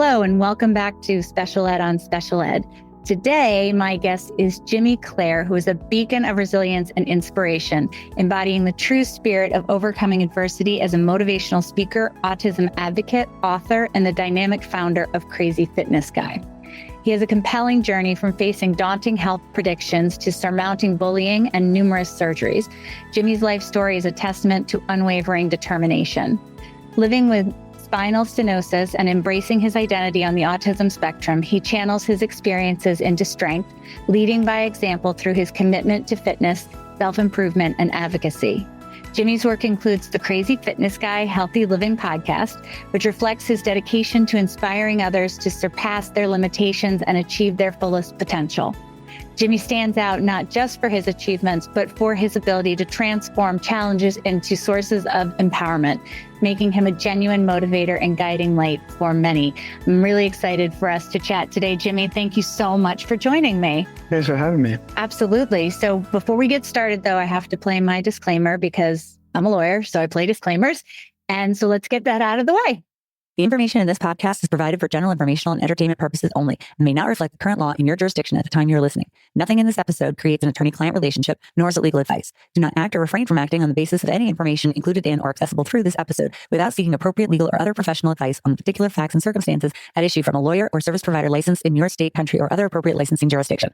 Hello, and welcome back to Special Ed on Special Ed. Today, my guest is Jimmy Clare, who is a beacon of resilience and inspiration, embodying the true spirit of overcoming adversity as a motivational speaker, autism advocate, author, and the dynamic founder of Crazy Fitness Guy. He has a compelling journey from facing daunting health predictions to surmounting bullying and numerous surgeries. Jimmy's life story is a testament to unwavering determination. Living with spinal stenosis and embracing his identity on the autism spectrum, he channels his experiences into strength, leading by example through his commitment to fitness, self-improvement, and advocacy. Jimmy's work includes the Crazy Fitness Guy Healthy Living podcast, which reflects his dedication to inspiring others to surpass their limitations and achieve their fullest potential. Jimmy stands out not just for his achievements, but for his ability to transform challenges into sources of empowerment, making him a genuine motivator and guiding light for many. I'm really excited for us to chat today. Jimmy, thank you so much for joining me. Thanks for having me. Absolutely. So before we get started, though, I have to play my disclaimer because I'm a lawyer, so I play disclaimers. And so let's get that out of the way. The information in this podcast is provided for general informational and entertainment purposes only and may not reflect the current law in your jurisdiction at the time you're listening. Nothing in this episode creates an attorney-client relationship, nor is it legal advice. Do not act or refrain from acting on the basis of any information included in or accessible through this episode without seeking appropriate legal or other professional advice on the particular facts and circumstances at issue from a lawyer or service provider licensed in your state, country, or other appropriate licensing jurisdiction.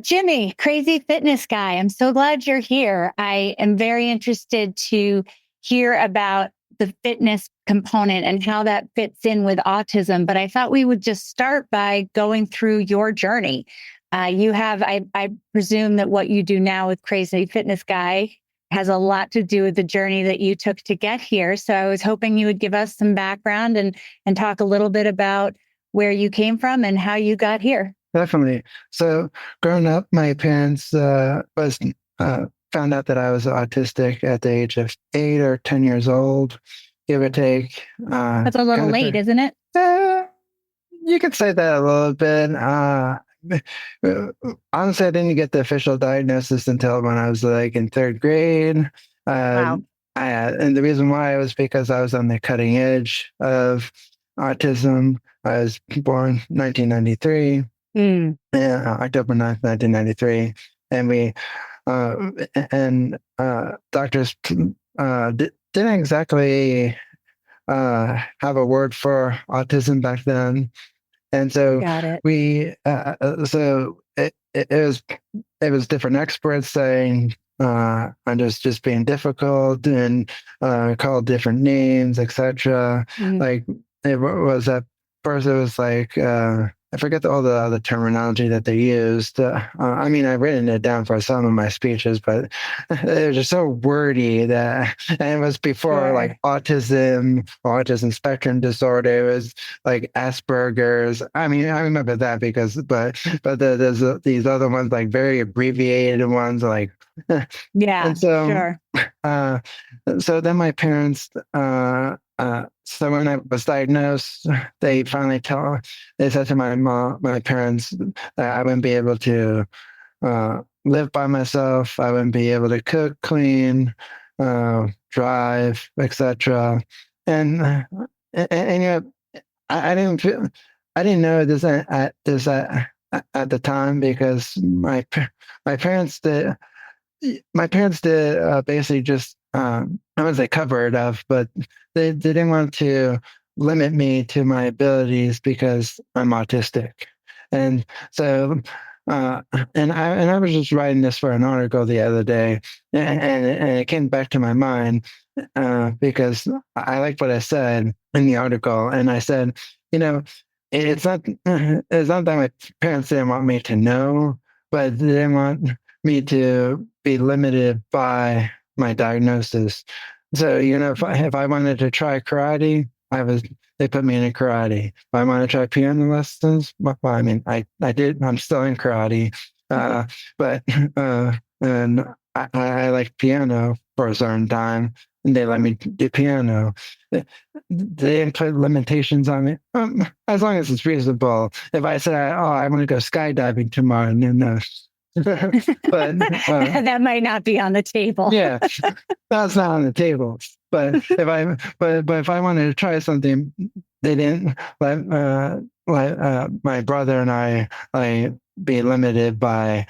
Jimmy, Crazy Fitness Guy, I'm so glad you're here. I am very interested to hear about the fitness component and how that fits in with autism. But I thought we would just start by going through your journey. You have, I presume that what you do now with Crazy Fitness Guy has a lot to do with the journey that you took to get here. So I was hoping you would give us some background and talk a little bit about where you came from and how you got here. Definitely. So growing up, my parents found out that I was autistic at the age of 8 or 10 years old, give or take. That's a little late, isn't it? You could say that a little bit. Honestly, I didn't get the official diagnosis until when I was like in 3rd grade. Wow. And the reason why was because I was on the cutting edge of autism. I was born 1993, October 9th, 1993. And doctors didn't exactly have a word for autism back then, and so it was different experts saying I'm just being difficult and called different names, etc. Like it was at first, it was like. I forget all the other terminology that they used. I mean, I've written it down for some of my speeches, but they're just so wordy that, and it was before like autism, or autism spectrum disorder. It was like Asperger's. I mean, I remember that but there's these other ones, like very abbreviated ones, like yeah. And so, sure. So then my parents. So when I was diagnosed, they finally said to my parents that I wouldn't be able to live by myself. I wouldn't be able to cook, clean, drive, etc. And you know, I didn't know this at the time because my parents did. My parents did basically just. I wouldn't say cover it up, but they didn't want to limit me to my abilities because I'm autistic. And so, and I was just writing this for an article the other day, and it came back to my mind because I liked what I said in the article. And I said, you know, it's not that my parents didn't want me to know, but they didn't want me to be limited by my diagnosis. So, you know, if I wanted to try karate, they put me in karate. If I want to try piano lessons, well, I mean, I did. I'm still in karate, but and I like piano for a certain time, and they let me do piano. They didn't put limitations on me, as long as it's reasonable. If I say, "Oh, I want to go skydiving tomorrow," then but that might not be on the table. Yeah, that's not on the table. But if I wanted to try something they didn't let my brother and I be limited by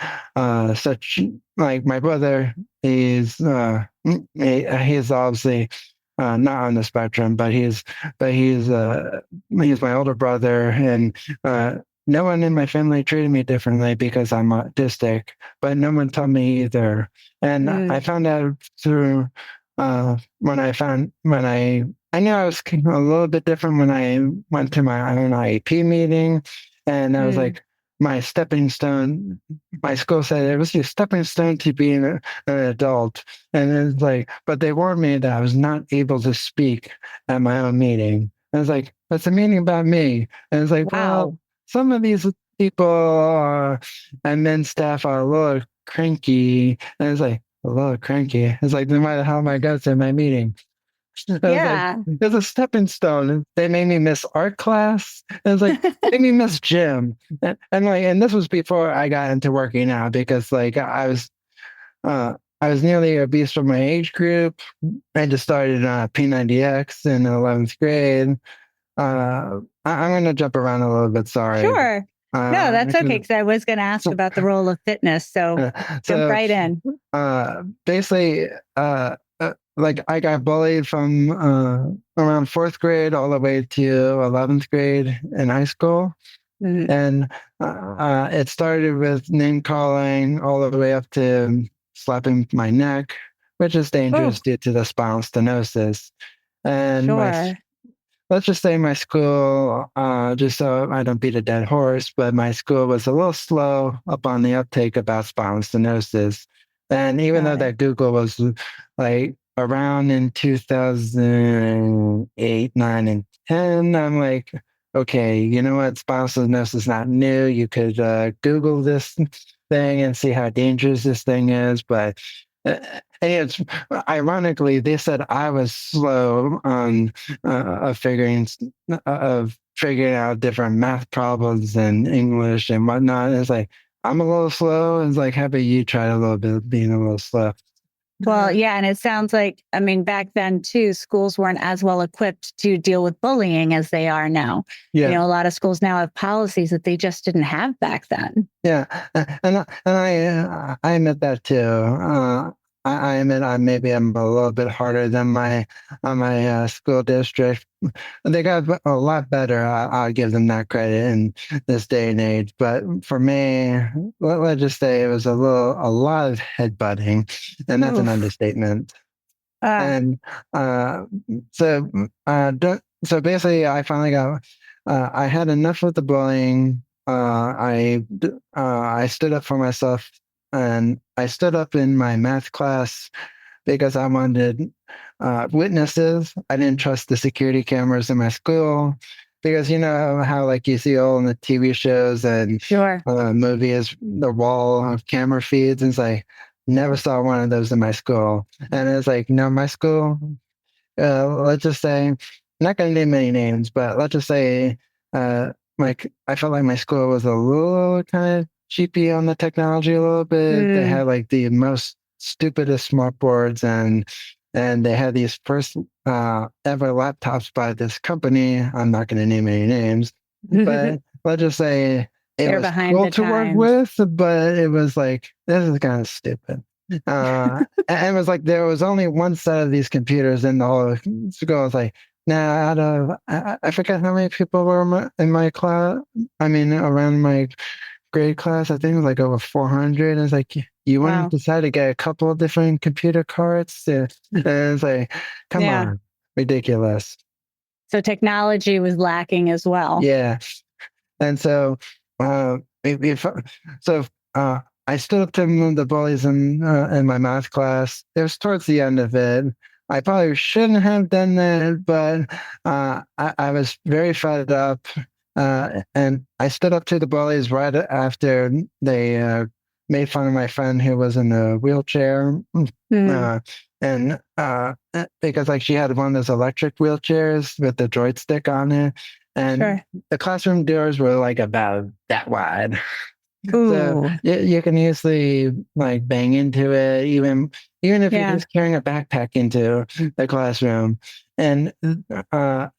such like my brother. He's obviously not on the spectrum, but he's my older brother, and no one in my family treated me differently because I'm autistic, but no one told me either. And I found out through when I knew I was a little bit different when I went to my own IEP meeting, and I was like, my stepping stone. My school said it was your stepping stone to being an adult, and it's like, but they warned me that I was not able to speak at my own meeting. And it's like, that's a meeting about me, and it's like, Wow. well, some of these people and then staff are a little cranky, and it's like a little cranky. It's like no matter how my guts in my meeting. I was like, Yeah. there's a stepping stone. They made me miss art class. It was like, made me miss gym. And this was before I got into working out because I was nearly obese for my age group. I just started P90X in 11th grade. I'm going to jump around a little bit. Sorry. Sure. No, that's okay. Because I was going to ask about the role of fitness. So jump right in. Basically, like I got bullied from around 4th grade all the way to 11th grade in high school. And it started with name calling all the way up to slapping my neck, which is dangerous due to the spinal stenosis. And let's just say my school, just so I don't beat a dead horse, but my school was a little slow up on the uptake about spinal stenosis. And even though that Google was like around in 2008, 9, and 10, I'm like, okay, you know what? Spinal stenosis is not new. You could Google this thing and see how dangerous this thing is. But it's ironically, they said I was slow on figuring out different math problems and English and whatnot. It's like I'm a little slow. It's like, how about you try a little bit of being a little slow? Well, yeah. And it sounds like, I mean, back then too, schools weren't as well equipped to deal with bullying as they are now. Yeah. You know, a lot of schools now have policies that they just didn't have back then. Yeah. And I admit that too. I admit I'm a little bit harder than my school district. They got a lot better. I'll give them that credit in this day and age. But for me, let's just say it was a lot of headbutting, and that's an understatement. And so basically, I finally got. I had enough of the bullying. I stood up for myself, and I stood up in my math class because I wanted witnesses. I didn't trust the security cameras in my school because you know how like you see all in the TV shows and movies, the wall of camera feeds, and it's like never saw one of those in my school. And it's like, no, my school, let's just say, I'm not going to name any names, but let's just say, like I felt like my school was a little kind of cheapy on the technology a little bit. They had like the most stupidest smart boards, and they had these first ever laptops by this company. I'm not going to name any names, but let's just say it was cool to work with, but it was like, this is kind of stupid. And it was like there was only one set of these computers in the whole school. I was like, now out of I forget how many people were in my class. I mean, around my grade class, I think it was like over 400. And it's like, you wouldn't decide to get a couple of different computer cards? And it's like, come on, ridiculous. So technology was lacking as well. Yeah. And so, I stood up to the bullies in my math class. It was towards the end of it. I probably shouldn't have done that, but I was very fed up. And I stood up to the bullies right after they made fun of my friend who was in a wheelchair. And because like she had one of those electric wheelchairs with the joystick on it. And the classroom doors were like about that wide. So Ooh. you can easily like bang into it, even if you're Yeah. just carrying a backpack into the classroom. And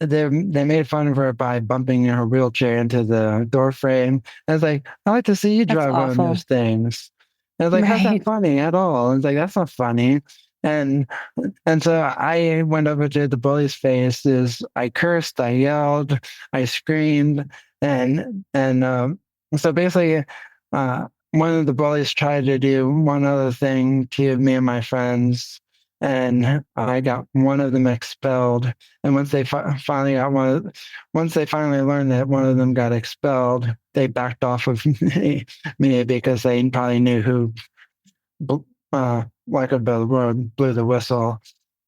they made fun of her by bumping her wheelchair into the door frame. I was like, I like to see you That's drive one of awful. those things. I was like, how's that Right. funny at all? I was like, that's not funny. And and so I went over to the bully's faces. I cursed, I yelled, I screamed, and so basically, one of the bullies tried to do one other thing to me and my friends, and I got one of them expelled. And once they finally got once they finally learned that one of them got expelled, they backed off of me because they probably knew who, like a word, blew the whistle.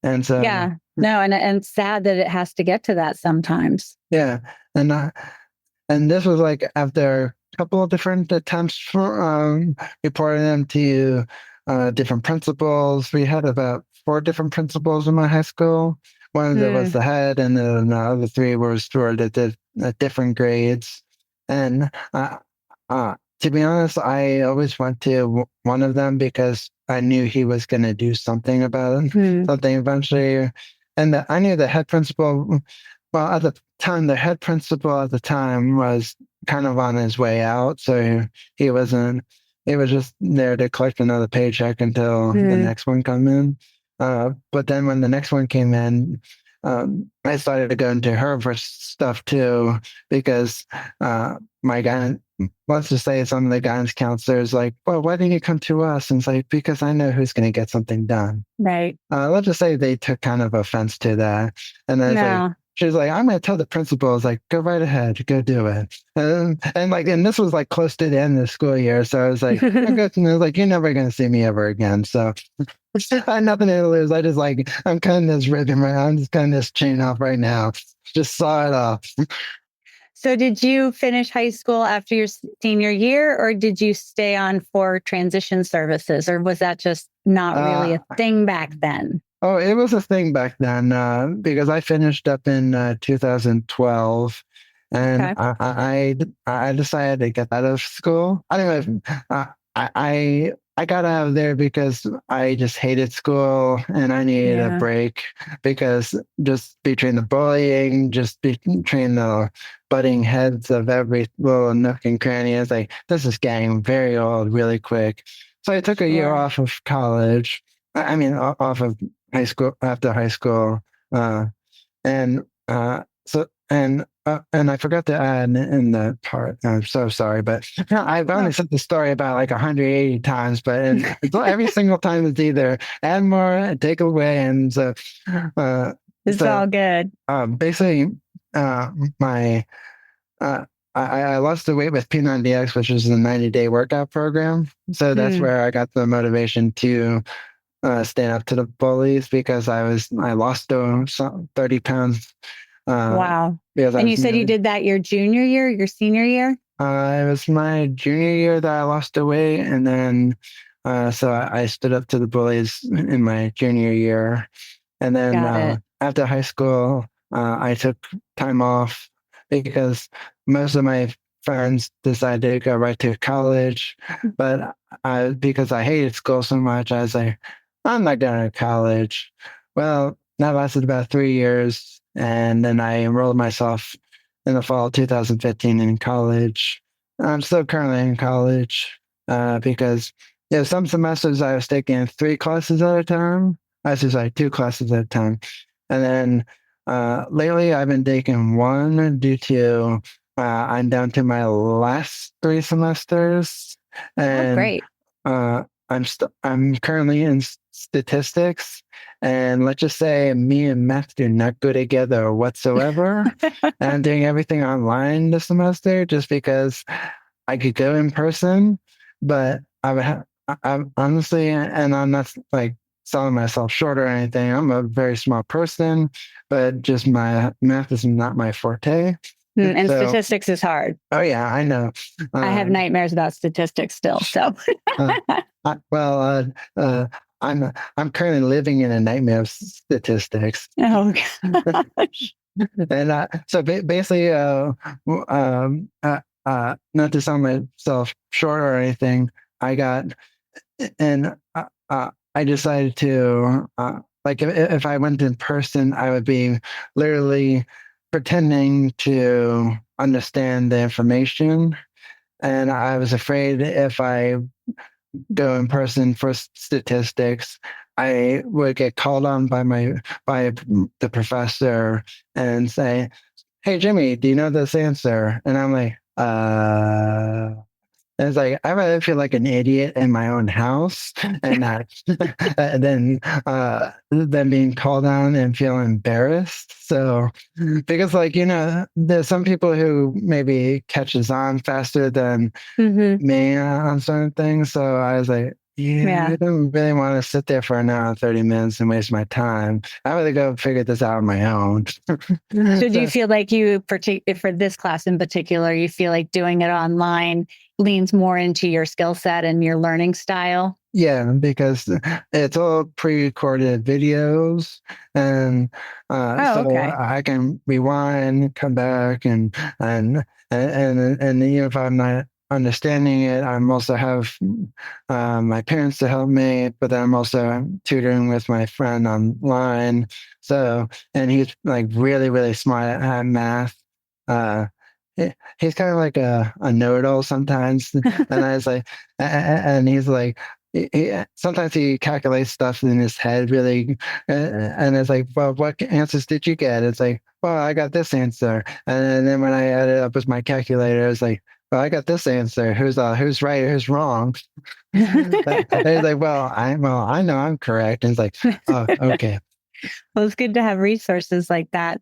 And so, Yeah. No, and it's sad that it has to get to that sometimes. yeah, and and this was like after a couple of different attempts for reporting them to different principals. We had about 4 different principals in my high school. One of them was the head, and then the other 3 were stored at different grades. And to be honest, I always went to one of them because I knew he was going to do something about it, something eventually. And I knew the head principal. Well, at the time, the head principal at the time was kind of on his way out, so he wasn't. He was just there to collect another paycheck until the next one come in. But then when the next one came in, I started to go into her for stuff too because my guy, let's just say some of the guidance counselors like, well, why didn't you come to us? And it's like, because I know who's going to get something done. Right. Let's just say they took kind of offense to that. And then it's like, she was like, I'm going to tell the principal. I was like, go right ahead, go do it. And this was like close to the end of the school year. So I was like, I was like, you're never going to see me ever again. So I had nothing to lose. I just like, I'm cutting this ribbon right. I'm just cutting this chain off right now. Just saw it off. So did you finish high school after your senior year, or did you stay on for transition services, or was that just not really a thing back then? Oh, it was a thing back then because I finished up in 2012, and I decided to get out of school. I don't know. I got out of there because I just hated school and I needed a break because just between the bullying, just between the butting heads of every little nook and cranny, it's like this is getting very old really quick. So I took a year off of college. I mean, off of high school after high school, and and I forgot to add in the part. I'm so sorry, but I've only said the story about like 180 times, but every single time it's either add more, take away, and so it's all good. Basically, my I lost the weight with P90X, which is a 90-day workout program. So that's where I got the motivation to stand up to the bullies because I lost 30 pounds. Wow. And you said you did that your junior year, your senior year? It was my junior year that I lost the weight. And then, so I stood up to the bullies in my junior year. And then after high school, I took time off because most of my friends decided to go right to college. But because I hated school so much, I was like, I'm not going to college. Well, that lasted about 3 years. And then I enrolled myself in the fall of 2015 in college. I'm still currently in college because some semesters I was taking 3 classes at a time. I was just like 2 classes at a time. And then lately I've been taking 1 due to I'm down to my last 3 semesters. And great. I'm currently in statistics, and let's just say me and math do not go together whatsoever. And I'm doing everything online this semester just because I could go in person, but I'm honestly, and I'm not like selling myself short or anything. I'm a very smart person, but just my math is not my forte. And statistics is hard. Oh yeah, I know. I have nightmares about statistics still. So, I'm currently living in a nightmare of statistics. Oh gosh. And so basically, not to sell myself short or anything, I got, and I decided to, like, if I went in person, I would be literally pretending to understand the information. And I was afraid if I go in person for statistics, I would get called on by the professor and say, "Hey, Jimmy, do you know this answer?" And I'm like, and it's like I rather feel like an idiot in my own house and not than being called on and feel embarrassed. So because, like, there's some people who maybe catches on faster than me on certain things. So I was like, I don't really want to sit there for an hour and 30 minutes and waste my time. I'd rather go figure this out on my own. So do you feel like for this class in particular, you feel like doing it online leans more into your skill set and your learning style? Yeah, because it's all pre-recorded videos, and so I can rewind, come back, and even if I'm not understanding it, I'm also have my parents to help me, but then I'm also tutoring with my friend online. So, and he's like really, really smart at math. He's kind of like a know-it-all sometimes, and I was like, and he's like, sometimes he calculates stuff in his head really, and it's like, well, what answers did you get? It's like, well, I got this answer, and then when I add it up with my calculator, it's like, well, I got this answer. Who's right? Who's wrong? And he's like, well, I know I'm correct. And it's like, oh, okay. Well, it's good to have resources like that.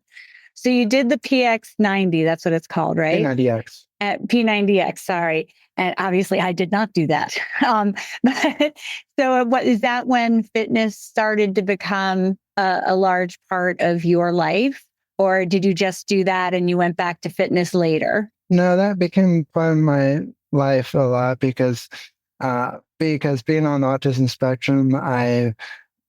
So you did the PX90, that's what it's called, right? P90X. At P90X, sorry. And obviously I did not do that. So what is that when fitness started to become a large part of your life? Or did you just do that and you went back to fitness later? No, that became part of my life a lot because being on the autism spectrum, I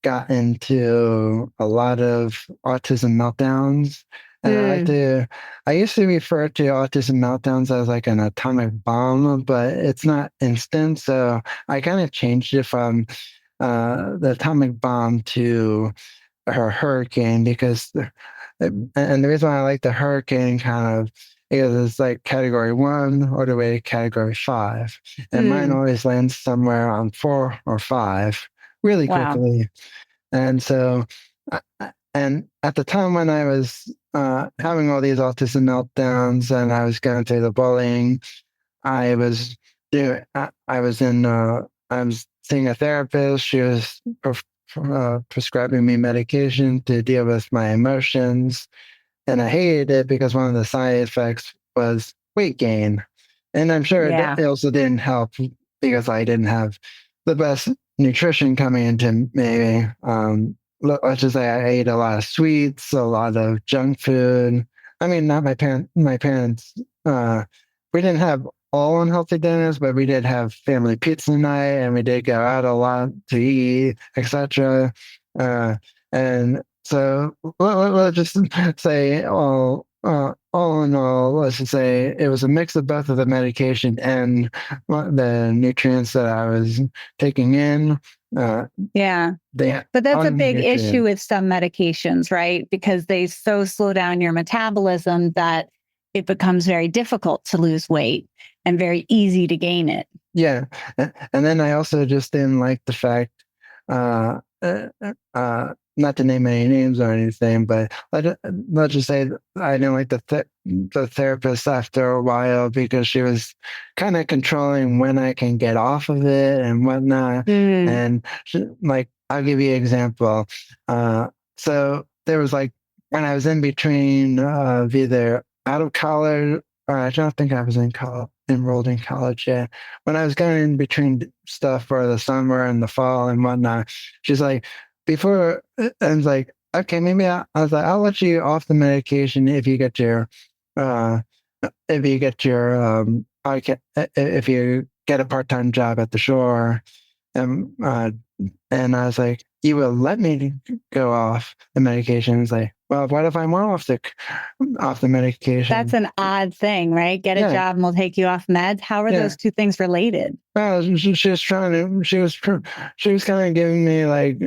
got into a lot of autism meltdowns. And I used to refer to autism meltdowns as like an atomic bomb, but it's not instant. So I kind of changed it from the atomic bomb to a hurricane because, and the reason why I like the hurricane kind of is it's like category 1 all the way to category 5. And mine always lands somewhere on 4 or 5 really quickly. And so, and at the time when I was having all these autism meltdowns and I was going through the bullying, I was seeing a therapist. She was prescribing me medication to deal with my emotions, and I hated it because one of the side effects was weight gain, and I'm sure it also didn't help because I didn't have the best nutrition coming into me. Let's just say I ate a lot of sweets, a lot of junk food. I mean, not my parents. My parents, we didn't have all unhealthy dinners, but we did have family pizza night, and we did go out a lot to eat, etc. And so let's just say, all in all, let's just say it was a mix of both of the medication and the nutrients that I was taking in. But that's a big issue with some medications, right? Because they so slow down your metabolism that it becomes very difficult to lose weight and very easy to gain it. Yeah. And then I also just didn't like the fact, not to name any names or anything, but let's just say I didn't like the therapist after a while because she was kind of controlling when I can get off of it and whatnot. And like, I'll give you an example. So there was like, when I was in between of either out of college, or I don't think I was enrolled in college yet. When I was going in between stuff for the summer and the fall and whatnot, she's like, before, I was like, okay, maybe I was like, I'll let you off the medication if you get your, if you get a part-time job at the shore, and and I was like, you will let me go off the medication. It's like, well, what if I'm off the medication? That's an odd thing, right? Get a Yeah. job and we'll take you off meds. How are Yeah. those two things related? Well, she was she was kind of giving me like,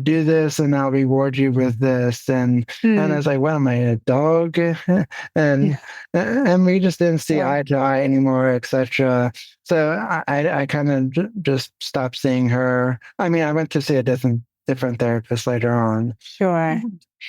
do this and I'll reward you with this. And I was like, well, am I a dog? and we just didn't see Sure. eye to eye anymore, etc. So I kind of just stopped seeing her. I mean, I went to see a different therapist later on. Sure.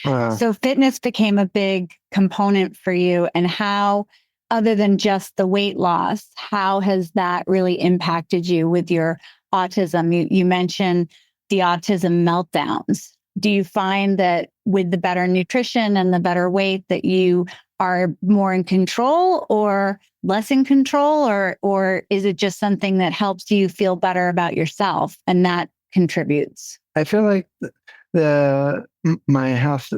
So fitness became a big component for you, and how, other than just the weight loss, how has that really impacted you with your autism? You mentioned the autism meltdowns. Do you find that with the better nutrition and the better weight that you are more in control or less in control, or is it just something that helps you feel better about yourself and that contributes? I feel like my health.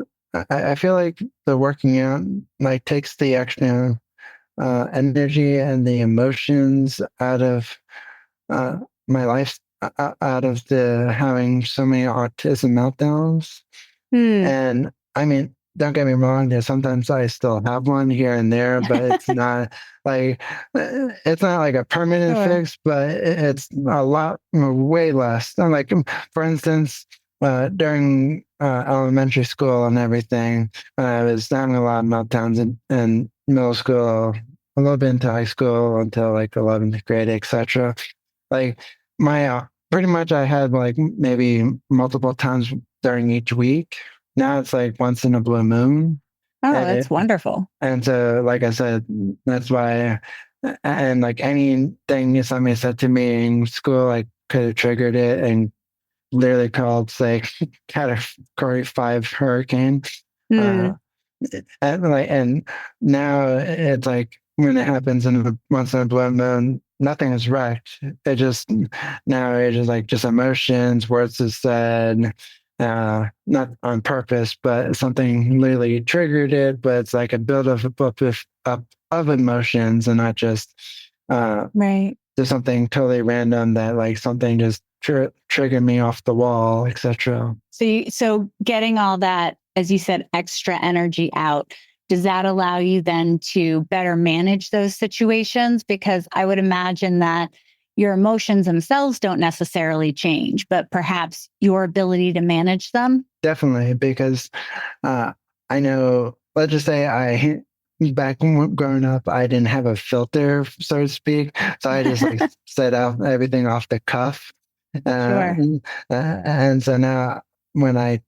I feel like the working out like takes the extra energy and the emotions out of my life, out of the having so many autism meltdowns. And I mean, don't get me wrong. There's sometimes I still have one here and there, but it's not like a permanent fix. But it's a lot, way less. Like, for instance, during elementary school and everything, when I was having a lot of meltdowns in middle school, a little bit into high school until like 11th grade, etc. Like my pretty much I had like maybe multiple times during each week. Now it's like once in a blue moon. Oh, that's wonderful. And so, like I said, that's why, and like anything somebody said to me in school, I could have triggered it and literally called, say, Category 5 hurricane. And now it's like when it happens once in a blue moon, nothing is wrecked. It just like just emotions, words is said, not on purpose, but something literally triggered it. But it's like a build-up of emotions, and not just right. There's something totally random that like something just triggered me off the wall, etc. So getting all that, as you said, extra energy out, does that allow you then to better manage those situations? Because I would imagine that your emotions themselves don't necessarily change, but perhaps your ability to manage them. Definitely, because I know, let's just say back when growing up, I didn't have a filter, so to speak. So I just like said out everything off the cuff. Sure. And so now when I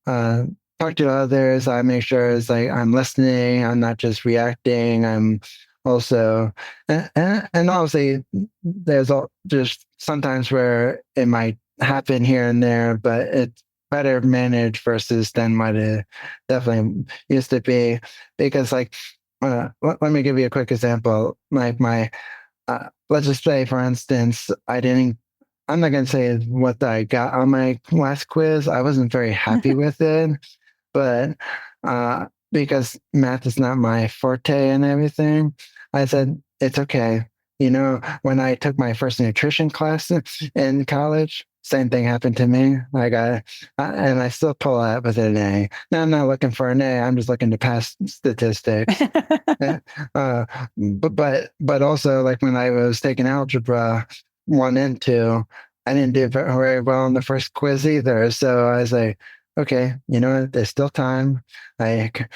talk to others, I make sure it's like I'm listening. I'm not just reacting. I'm also, and obviously, there's just sometimes where it might happen here and there, but it's better managed versus than what it definitely used to be. Because, like, let me give you a quick example. Like let's just say, for instance, I'm not going to say what I got on my last quiz. I wasn't very happy with it, but because math is not my forte and everything, I said, it's okay. You know, when I took my first nutrition class in college, same thing happened to me. And I still pull out with an A. Now I'm not looking for an A. I'm just looking to pass statistics. But also, like when I was taking algebra 1 and 2, I didn't do very well on the first quiz either. So I was like, okay, you know what? There's still time. But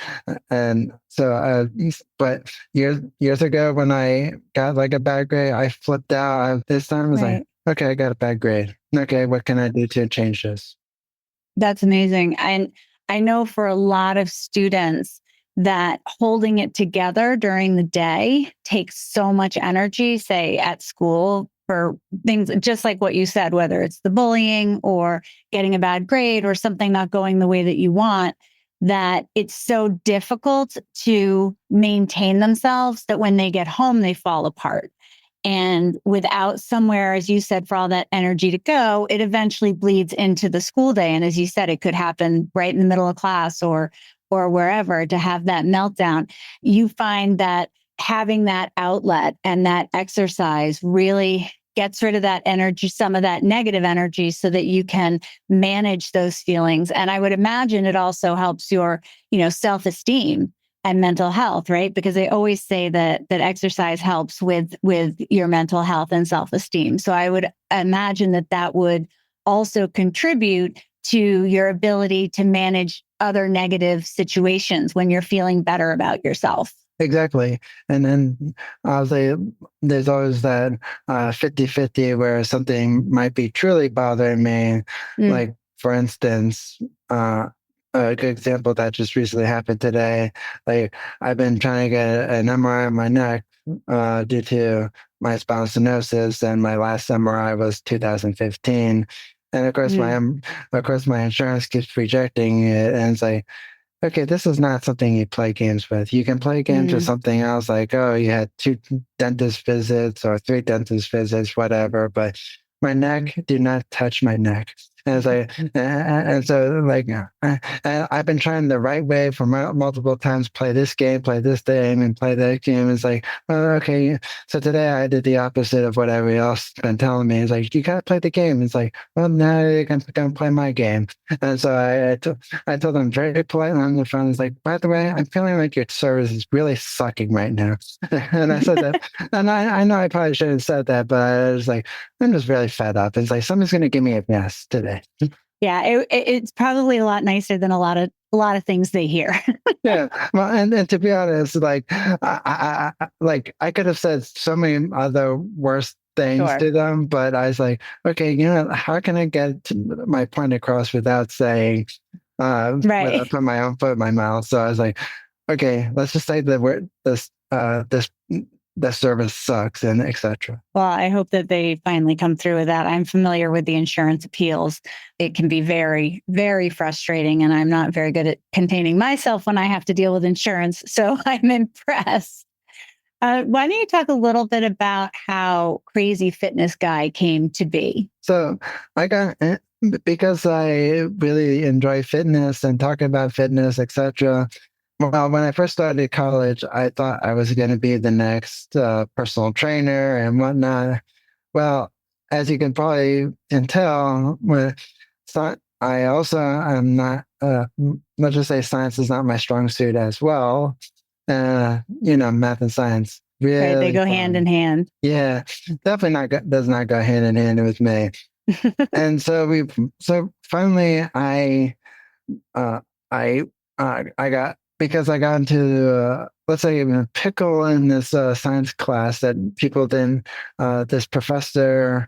years ago when I got like a bad grade, I flipped out. This time I was like, okay, I got a bad grade. Okay, what can I do to change this? That's amazing. And I know for a lot of students that holding it together during the day takes so much energy, say at school, for things just like what you said, whether it's the bullying or getting a bad grade or something not going the way that you want, that it's so difficult to maintain themselves that when they get home, they fall apart. And without somewhere, as you said, for all that energy to go, it eventually bleeds into the school day. And as you said, it could happen right in the middle of class or wherever, to have that meltdown. You find that having that outlet and that exercise really gets rid of that energy, some of that negative energy, so that you can manage those feelings. And I would imagine it also helps your, self-esteem and mental health, right? Because they always say that exercise helps with your mental health and self-esteem. So I would imagine that would also contribute to your ability to manage other negative situations when you're feeling better about yourself. Exactly. And then I'll say there's always that 50-50 where something might be truly bothering me. Like, for instance, a good example that just recently happened today. Like, I've been trying to get an MRI on my neck due to my spinal stenosis, and my last MRI was 2015. And of course, my insurance keeps rejecting it, and it's like, okay, this is not something you play games with. You can play games with something else, like, oh, you had 2 dentist visits or 3 dentist visits, whatever. But my neck, do not touch my neck. And it's like, and so like, I've been trying the right way for multiple times, play this game, play this game, and play that game. It's like, well, okay. So today I did the opposite of what everybody else has been telling me. It's like, you got to play the game. It's like, well, now you're going to play my game. And so I told them very politely on the phone, it's like, by the way, I'm feeling like your service is really sucking right now. And I said that, and I know I probably shouldn't have said that, but I was like, I'm just really fed up. It's like, somebody's going to give me a yes today. Yeah, it's probably a lot nicer than a lot of things they hear. Yeah, well, and to be honest, like I could have said so many other worse things to them, but I was like, okay, how can I get my point across without saying, without putting my own foot in my mouth? So I was like, okay, let's just say the word the service sucks, and etc. Well, I hope that they finally come through with that. I'm familiar with the insurance appeals. It can be very, very frustrating, and I'm not very good at containing myself when I have to deal with insurance. So I'm impressed. Why don't you talk a little bit about how Crazy Fitness Guy came to be? So because I really enjoy fitness and talking about fitness, etc. Well, when I first started college, I thought I was going to be the next personal trainer and whatnot. Well, as you can probably tell, I also am not, let's just say science is not my strong suit as well. Math and science. Really they go hand in hand. Yeah, definitely does not go hand in hand with me. And so finally I got, because I got into, let's say, a pickle in this science class that people didn't, this professor,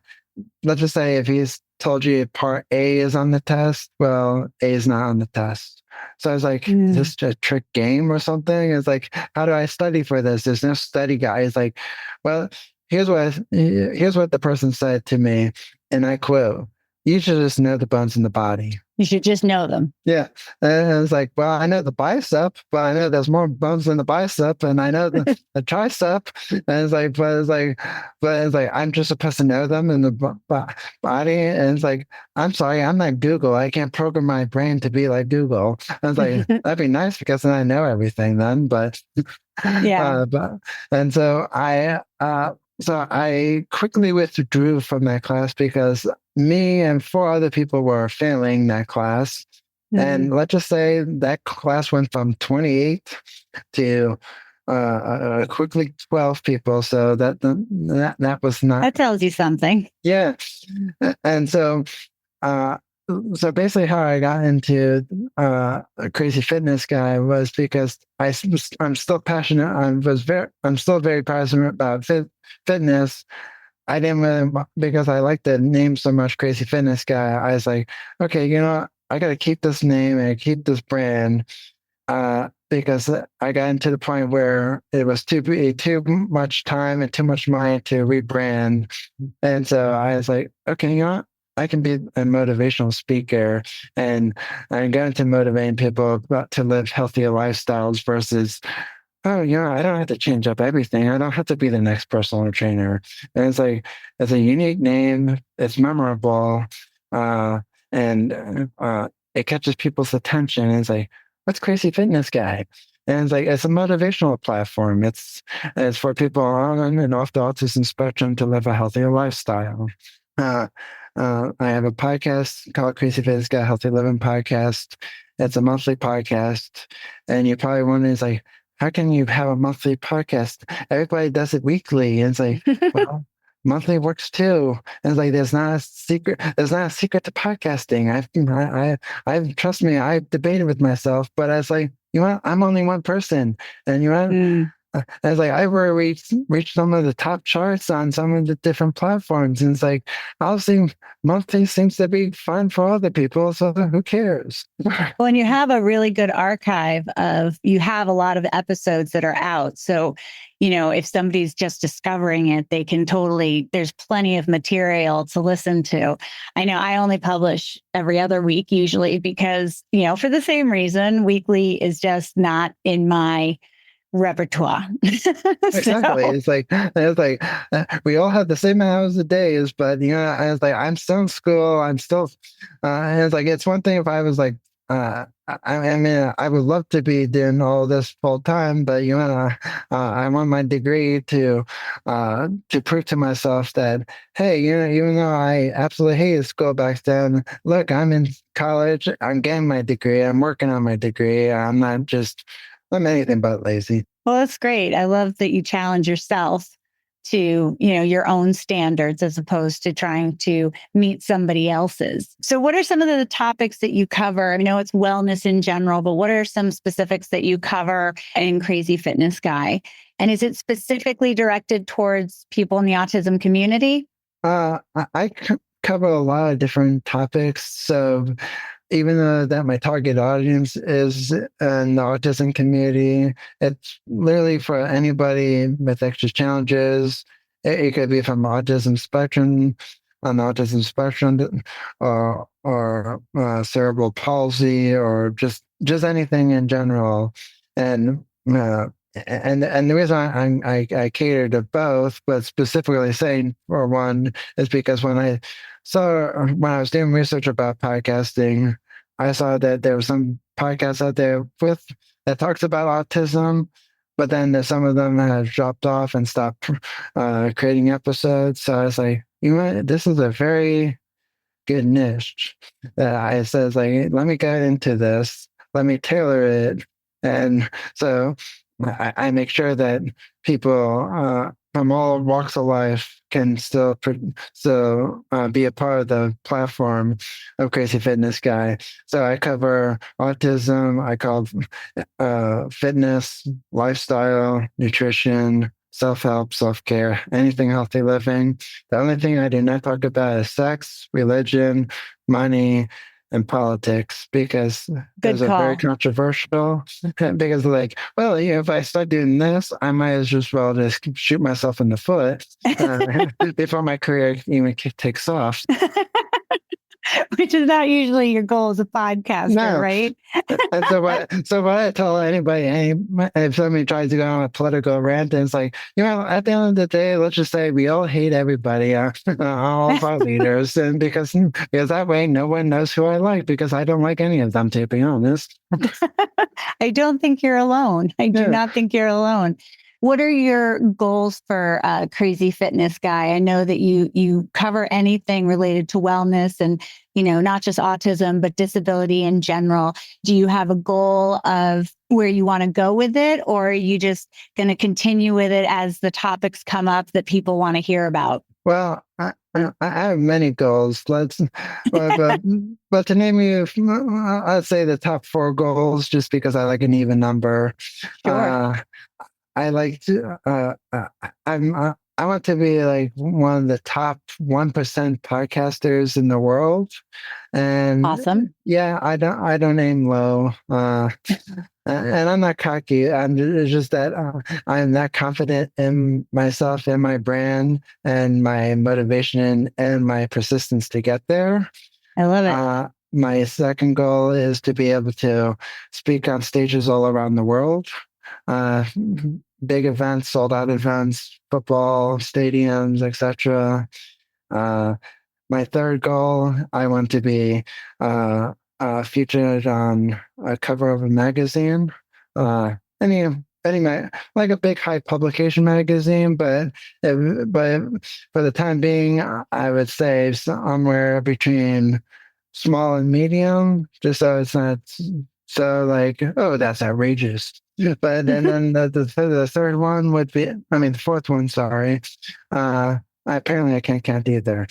let's just say if he's told you part A is on the test, well, A is not on the test. So I was like, is this a trick game or something? It's like, how do I study for this? There's no study guide. It's like, well, here's what the person said to me, and I quote, "You should just know the bones in the body. You should just know them." Yeah. And I was like, well, I know the bicep, but I know there's more bones in the bicep, and I know the tricep. And it's like, I'm just supposed to know them in the body. And it's like, I'm sorry, I'm not Google. I can't program my brain to be like Google. I was like, that'd be nice because then I know everything then. But yeah. And so I quickly withdrew from that class because me and 4 other people were failing that class. And let's just say that class went from 28 to quickly 12 people. So that was not... That tells you something. Yeah. And so basically how I got into a Crazy Fitness Guy was because I'm still passionate. I'm still very passionate about fitness. I didn't really, because I like the name so much, Crazy Fitness Guy. I was like, okay, I got to keep this name and keep this brand because I got into the point where it was too much time and too much money to rebrand. And so I was like, okay, I can be a motivational speaker and go into motivating people to live healthier lifestyles versus, oh, I don't have to change up everything. I don't have to be the next personal trainer. And it's like, it's a unique name. It's memorable. And it catches people's attention. And it's like, what's Crazy Fitness Guy? And it's like, it's a motivational platform. It's for people on and off the autism spectrum to live a healthier lifestyle. I have a podcast called Crazy Fitness Guy Healthy Living Podcast. It's a monthly podcast. And you probably wonder, it's like, how can you have a monthly podcast? Everybody does it weekly. And it's like, well, monthly works too. And it's like, there's not a secret to podcasting. I trust me, I debated with myself, but I was like, you know what? I'm only one person. And you know what? I was like, I've already reached some of the top charts on some of the different platforms. And it's like, obviously, monthly seems to be fun for other people. So who cares? Well, and you have a really good archive you have a lot of episodes that are out. So, if somebody's just discovering it, they can there's plenty of material to listen to. I know I only publish every other week usually because, for the same reason, weekly is just not in my repertoire. Exactly. It's like we all have the same hours a days, but I was like, I'm still in school. I'm still. And it's like, it's one thing if I was like, I mean, I would love to be doing all this full time, but I want my degree to prove to myself that, hey, even though I absolutely hate school back then, look, I'm in college. I'm getting my degree. I'm working on my degree. I'm anything but lazy. Well, that's great. I love that you challenge yourself to, your own standards as opposed to trying to meet somebody else's. So what are some of the topics that you cover? I know it's wellness in general, but what are some specifics that you cover in Crazy Fitness Guy? And is it specifically directed towards people in the autism community? I cover a lot of different topics. So even though that my target audience is in the autism community, it's literally for anybody with extra challenges. It could be from autism spectrum, on the autism spectrum, or cerebral palsy, or just anything in general. And and the reason I cater to both, but specifically saying for one, is because when I was doing research about podcasting, I saw that there were some podcasts out there that talks about autism, but then some of them have dropped off and stopped creating episodes. So I was like, this is a very good niche. That I says like, let me get into this, let me tailor it, and so I make sure that people from all walks of life can still be a part of the platform of Crazy Fitness Guy. So I cover autism, I cover fitness, lifestyle, nutrition, self-help, self-care, anything healthy living. The only thing I do not talk about is sex, religion, money, and politics, because those are very controversial. Because if I start doing this, I might as well just shoot myself in the foot before my career even takes off. Which is not usually your goal as a podcaster, right? And so what I tell anybody, if somebody tries to go on a political rant, and it's like, at the end of the day, let's just say we all hate everybody, all of our leaders, and because that way no one knows who I like, because I don't like any of them, to be honest. I don't think you're alone. I do not think you're alone. What are your goals for Crazy Fitness Guy? I know that you cover anything related to wellness and, not just autism, but disability in general. Do you have a goal of where you want to go with it, or are you just going to continue with it as the topics come up that people want to hear about? Well, I have many goals. But to name you, I'd say the top 4 goals, just because I like an even number. Sure. I like to. I want to be like one of the top 1% podcasters in the world, and awesome. Yeah, I don't aim low, and I'm not cocky. It's just that I'm that confident in myself and my brand and my motivation and my persistence to get there. I love it. My second goal is to be able to speak on stages all around the world. Big events, sold out events, football stadiums, etc. My third goal, I want to be featured on a cover of a magazine. like a big high publication magazine, but for the time being, I would say somewhere between small and medium, just so it's not so like, oh, that's outrageous. But then the third one would be, the fourth one, sorry. Apparently I can't count either.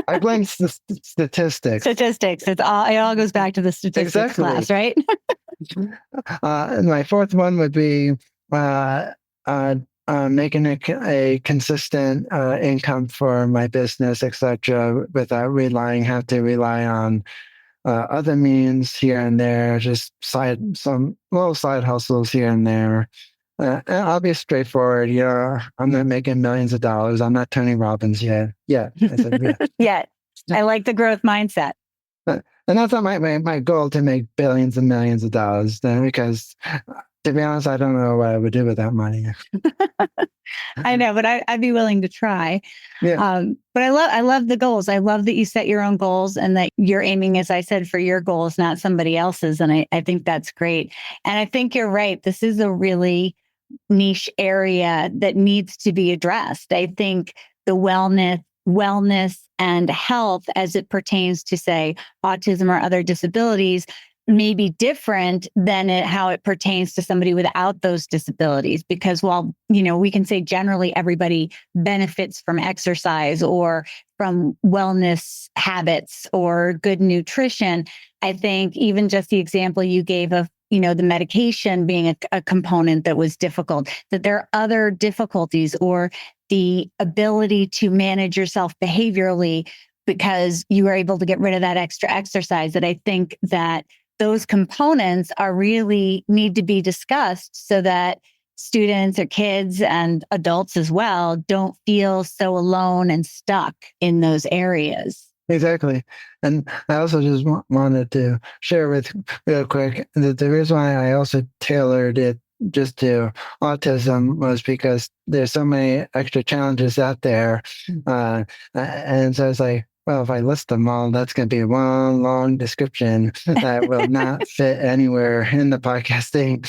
I blame statistics. Statistics. It all goes back to the statistics class, right? And my fourth one would be making a consistent income for my business, etc., without have to rely on other means here and there, just some little side hustles here and there. And I'll be straightforward. I'm not making millions of dollars. I'm not Tony Robbins yet. Yeah, I said, yeah. Yet. I like the growth mindset. And that's not my goal to make billions and millions of dollars. Because to be honest, I don't know what I would do with that money. I know, but I'd be willing to try. Yeah. But I love the goals. I love that you set your own goals and that you're aiming, as I said, for your goals, not somebody else's. And I think that's great. And I think you're right. This is a really niche area that needs to be addressed. I think the wellness and health as it pertains to, say, autism or other disabilities may be different than how it pertains to somebody without those disabilities. Because while, we can say generally everybody benefits from exercise or from wellness habits or good nutrition, I think even just the example you gave of the medication being a component that was difficult, that there are other difficulties or the ability to manage yourself behaviorally because you are able to get rid of that extra exercise, that I think that those components really need to be discussed so that students or kids and adults as well don't feel so alone and stuck in those areas. Exactly. And I also just wanted to share with real quick that the reason why I also tailored it just to autism was because there's so many extra challenges out there. And so it's like, well, if I list them all, that's going to be one long description that will not fit anywhere in the podcasting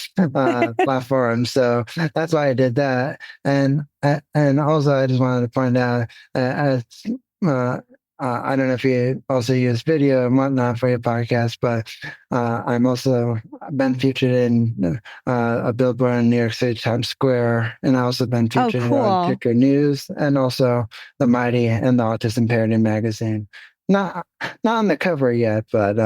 platform. So that's why I did that. And also, I just wanted to point out, I don't know if you also use video and whatnot for your podcast, but I'm also been featured in a billboard in New York City Times Square, and I also been featured on Ticker News and also The Mighty and the Autism Parody magazine. Not on the cover yet, but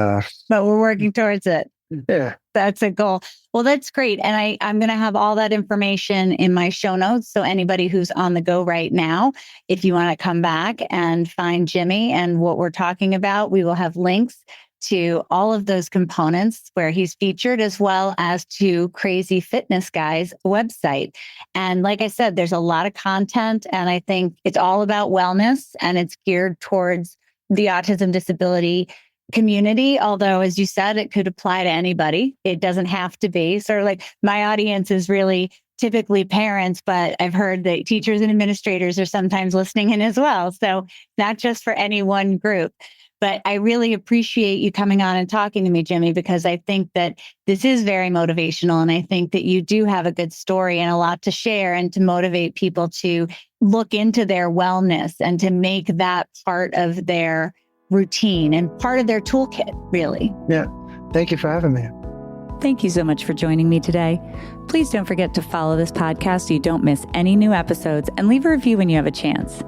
we're working towards it. Yeah. That's a goal. Well, that's great. And I'm going to have all that information in my show notes. So anybody who's on the go right now, if you want to come back and find Jimmy and what we're talking about, we will have links to all of those components where he's featured, as well as to Crazy Fitness Guy's website. And like I said, there's a lot of content, and I think it's all about wellness, and it's geared towards the autism disability community. Although, as you said, it could apply to anybody. It doesn't have to be. Sort of like my audience is really typically parents, but I've heard that teachers and administrators are sometimes listening in as well. So not just for any one group. But I really appreciate you coming on and talking to me, Jimmy, because I think that this is very motivational. And I think that you do have a good story and a lot to share and to motivate people to look into their wellness and to make that part of their routine and part of their toolkit, really. Yeah. Thank you for having me. Thank you so much for joining me today. Please don't forget to follow this podcast so you don't miss any new episodes, and leave a review when you have a chance.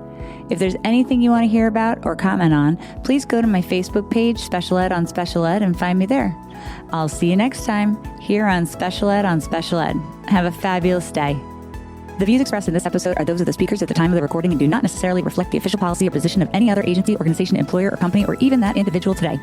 If there's anything you want to hear about or comment on, please go to my Facebook page, Special Ed on Special Ed, and find me there. I'll see you next time here on Special Ed on Special Ed. Have a fabulous day. The views expressed in this episode are those of the speakers at the time of the recording and do not necessarily reflect the official policy or position of any other agency, organization, employer, or company, or even that individual today.